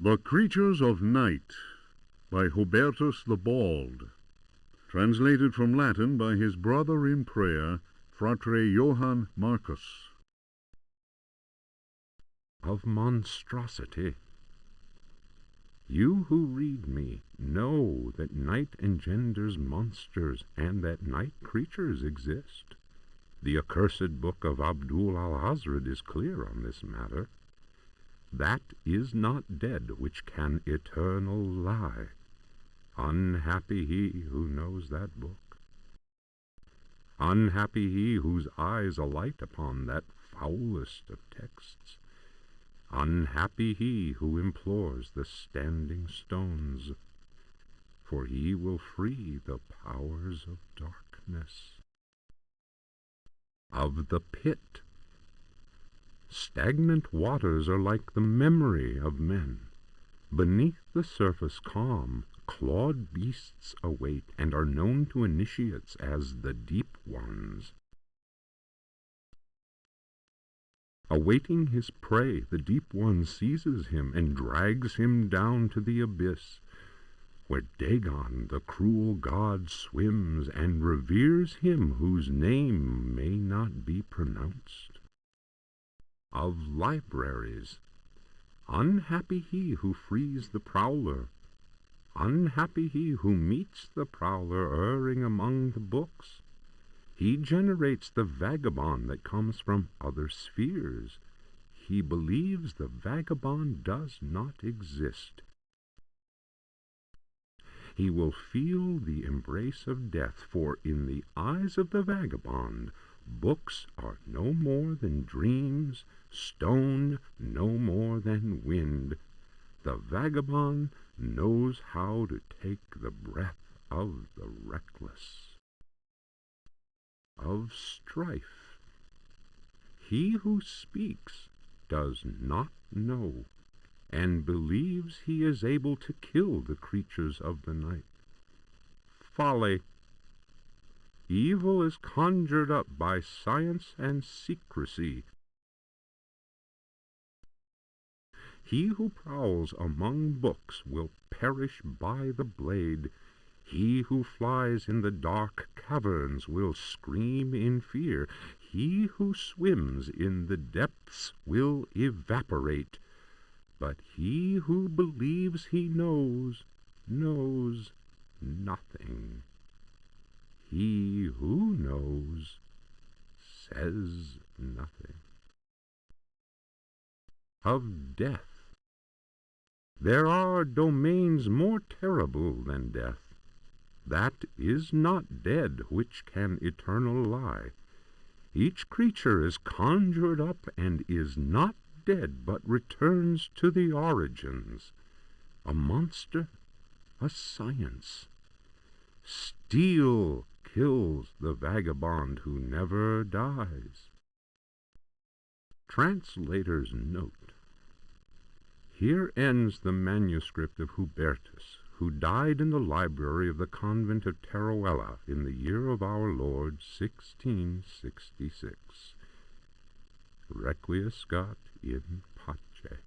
The Creatures of Night by Hubertus the Bald, translated from Latin by his brother in prayer, Fratre Johann Marcus. Of monstrosity. You who read me know that night engenders monsters, and that night creatures exist. The accursed book of Abdul al-Hazred is clear on this matter. That is not dead which can eternal lie. Unhappy he who knows that book. Unhappy he whose eyes alight upon that foulest of texts. Unhappy he who implores the standing stones, for he will free the powers of darkness. Of the pit. Stagnant waters are like the memory of men. Beneath the surface calm, clawed beasts await, and are known to initiates as the deep ones. Awaiting his prey, the deep one seizes him and drags him down to the abyss, where Dagon, the cruel god, swims and reveres him whose name may not be pronounced. Of libraries. Unhappy he who frees the prowler. Unhappy he who meets the prowler erring among the books. He generates the vagabond that comes from other spheres. He believes the vagabond does not exist. He will feel the embrace of death, for in the eyes of the vagabond, books are no more than dreams, stone no more than wind. The vagabond knows how to take the breath of the reckless. Of strife. He who speaks does not know, and believes he is able to kill the creatures of the night. Folly. Evil is conjured up by science and secrecy. He who prowls among books will perish by the blade. He who flies in the dark caverns will scream in fear. He who swims in the depths will evaporate. But he who believes he knows nothing. He who knows says nothing. Of death. There are domains more terrible than death. That is not dead which can eternal lie. Each creature is conjured up and is not dead, but returns to the origins. A monster, a science. Steel kills the vagabond who never dies. Translator's note. Here ends the manuscript of Hubertus, who died in the library of the convent of Teruel in the year of our Lord 1666. Requiescat in pace.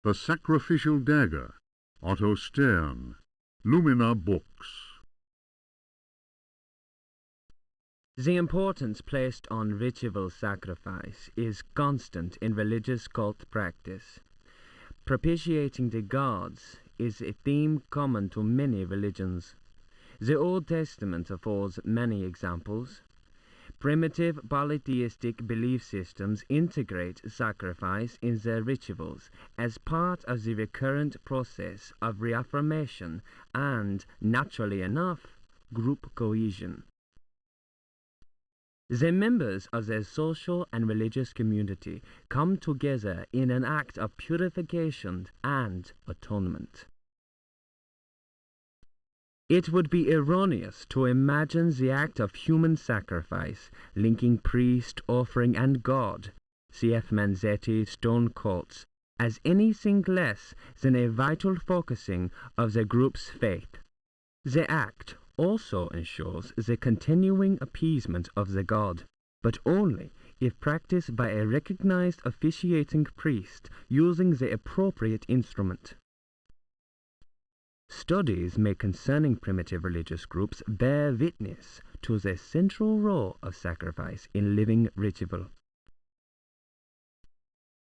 The Sacrificial Dagger, Otto Stern, Lumina Books. The importance placed on ritual sacrifice is constant in religious cult practice. Propitiating the gods is a theme common to many religions. The Old Testament affords many examples. Primitive polytheistic belief systems integrate sacrifice in their rituals as part of the recurrent process of reaffirmation and, naturally enough, group cohesion. The members of their social and religious community come together in an act of purification and atonement. It would be erroneous to imagine the act of human sacrifice linking priest, offering, and God, C.F. Manzetti, stone cults, as anything less than a vital focusing of the group's faith. The act also ensures the continuing appeasement of the god, but only if practiced by a recognized officiating priest using the appropriate instrument. Studies made concerning primitive religious groups bear witness to the central role of sacrifice in living ritual.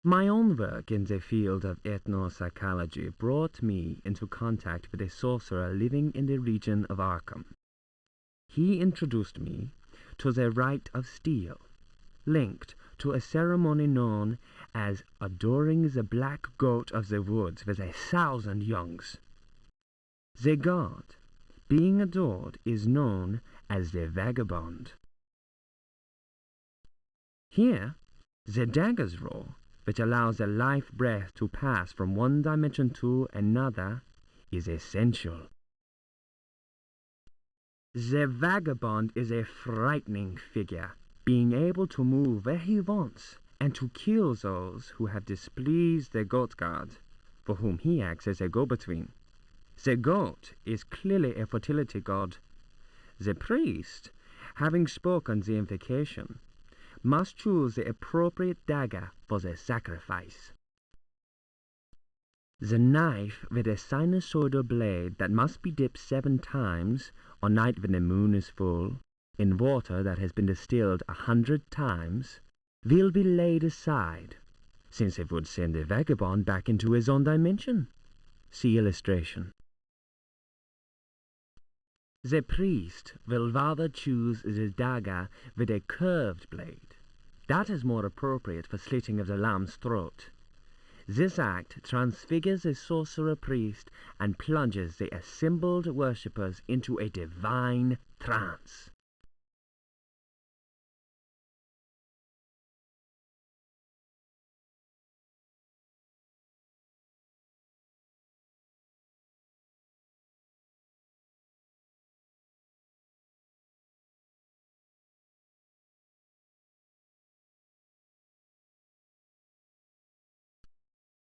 My own work in the field of ethnopsychology brought me into contact with a sorcerer living in the region of Arkham. He introduced me to the rite of steel, linked to a ceremony known as adoring the black goat of the woods with 1,000 youngs. The god being adored is known as the vagabond. Here, the dagger's role, which allows the life breath to pass from one dimension to another, is essential. The vagabond is a frightening figure, being able to move where he wants and to kill those who have displeased the goat god, for whom he acts as a go-between. The goat is clearly a fertility god. The priest, having spoken the invocation, must choose the appropriate dagger for the sacrifice. The knife with a sinusoidal blade that must be dipped 7 times, on night when the moon is full, in water that has been distilled 100 times, will be laid aside, since it would send the vagabond back into his own dimension. See illustration. The priest will rather choose the dagger with a curved blade. That is more appropriate for slitting of the lamb's throat. This act transfigures the sorcerer priest and plunges the assembled worshippers into a divine trance.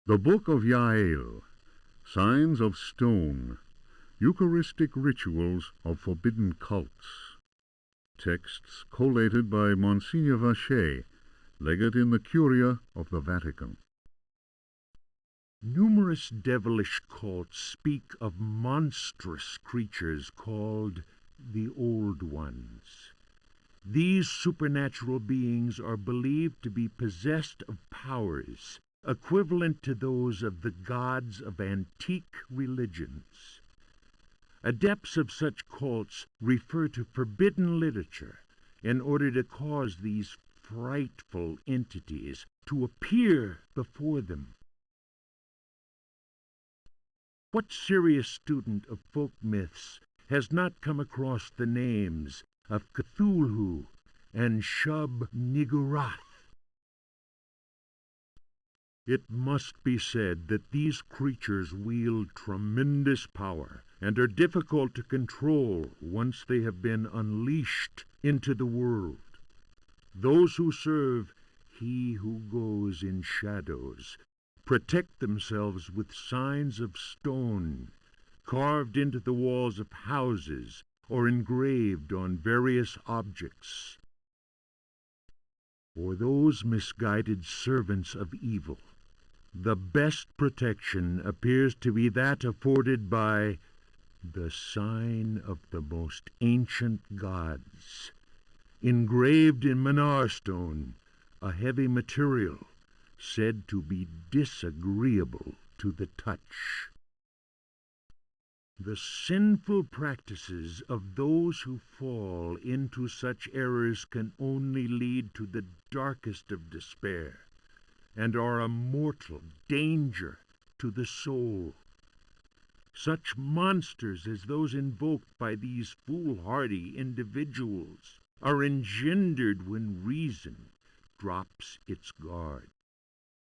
The Book of Yael, Signs of Stone, Eucharistic Rituals of Forbidden Cults. Texts collated by Monsignor Vacher, legate in the Curia of the Vatican. Numerous devilish cults speak of monstrous creatures called the Old Ones. These supernatural beings are believed to be possessed of powers equivalent to those of the gods of antique religions. Adepts of such cults refer to forbidden literature in order to cause these frightful entities to appear before them. What serious student of folk myths has not come across the names of Cthulhu and Shub-Niggurath? It must be said that these creatures wield tremendous power and are difficult to control once they have been unleashed into the world. Those who serve He who goes in shadows protect themselves with signs of stone, carved into the walls of houses or engraved on various objects. For those misguided servants of evil, The best protection appears to be that afforded by the sign of the most ancient gods, engraved in Manar stone, a heavy material said to be disagreeable to the touch. The sinful practices of those who fall into such errors can only lead to the darkest of despair, and are a mortal danger to the soul. Such monsters as those invoked by these foolhardy individuals are engendered when reason drops its guard.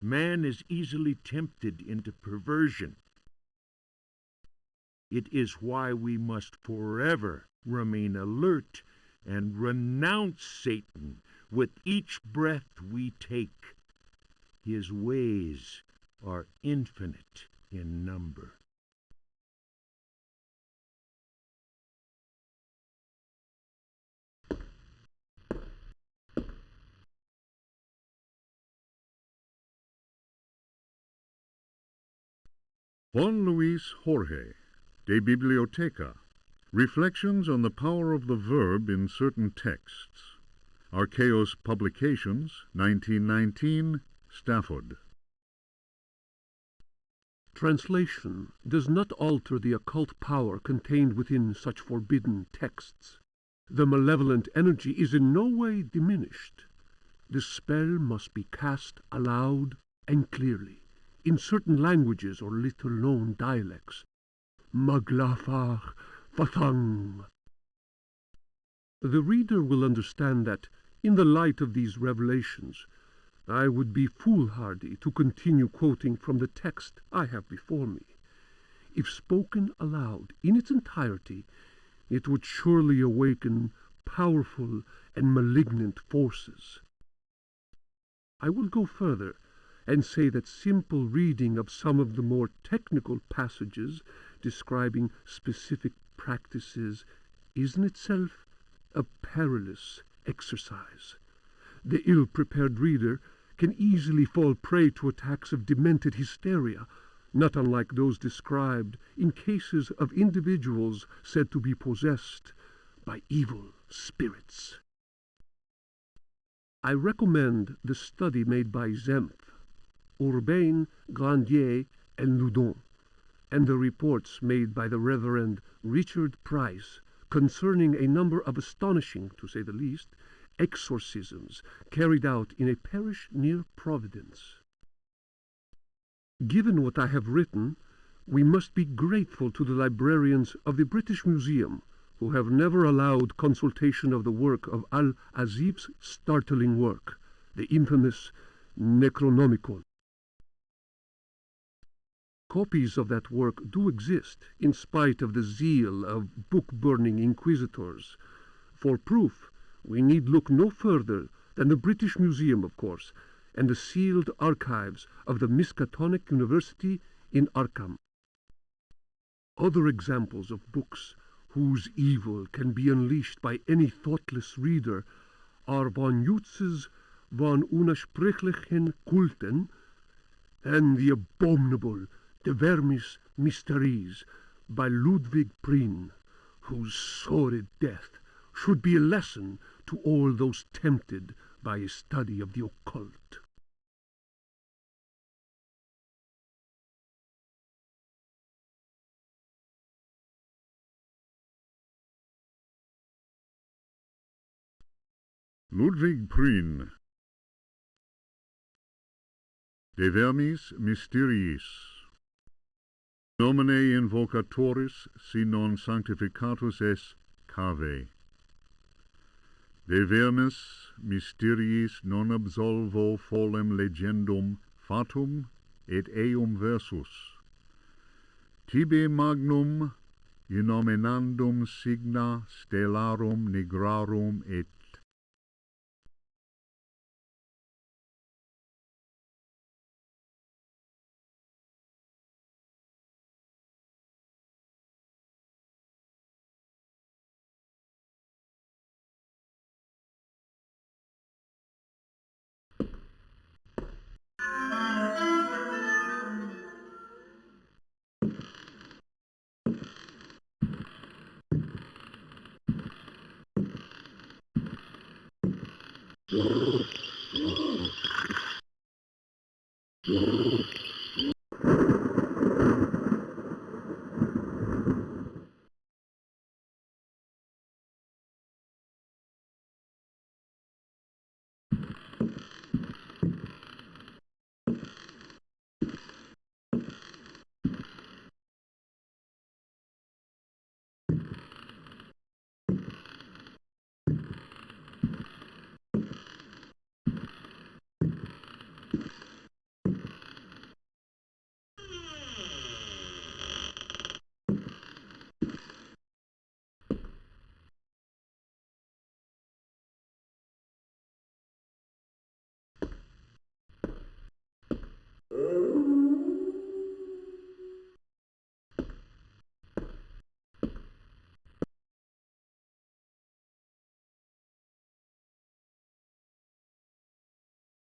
Man is easily tempted into perversion. It is why we must forever remain alert and renounce Satan with each breath we take. His ways are infinite in number. Juan Luis Jorge, De Bibliotheca. Reflections on the power of the verb in certain texts. Archaeos Publications, 1919, Stafford. Translation does not alter the occult power contained within such forbidden texts. The malevolent energy is in no way diminished. The spell must be cast aloud and clearly, in certain languages or little-known dialects. Maglafar Fathang. The reader will understand that, in the light of these revelations, I would be foolhardy to continue quoting from the text I have before me. If spoken aloud in its entirety, it would surely awaken powerful and malignant forces. I will go further and say that simple reading of some of the more technical passages describing specific practices is in itself a perilous exercise. The ill-prepared reader can easily fall prey to attacks of demented hysteria, not unlike those described in cases of individuals said to be possessed by evil spirits. I recommend the study made by Zempf, Urbain, Grandier, and Loudon, and the reports made by the Reverend Richard Price concerning a number of astonishing, to say the least, exorcisms carried out in a parish near Providence. Given what I have written, we must be grateful to the librarians of the British Museum, who have never allowed consultation of the work of Al-Azif's startling work, the infamous Necronomicon. Copies of that work do exist, in spite of the zeal of book-burning inquisitors. For proof, we need look no further than the British Museum, of course, and the sealed archives of the Miskatonic University in Arkham. Other examples of books whose evil can be unleashed by any thoughtless reader are von Jutz's von Unersprechlichen Kulten and the abominable De Vermis Mysteries by Ludwig Prien, whose sordid death should be a lesson to all those tempted by a study of the occult. Ludwig Prien, De Vermis Mysteriis. Nomine invocatoris si non sanctificatus es cave. De vermis mysteriis non absolvo folem legendum fatum et eum versus. Tibi magnum innominandum signa stellarum nigrarum et Grrr.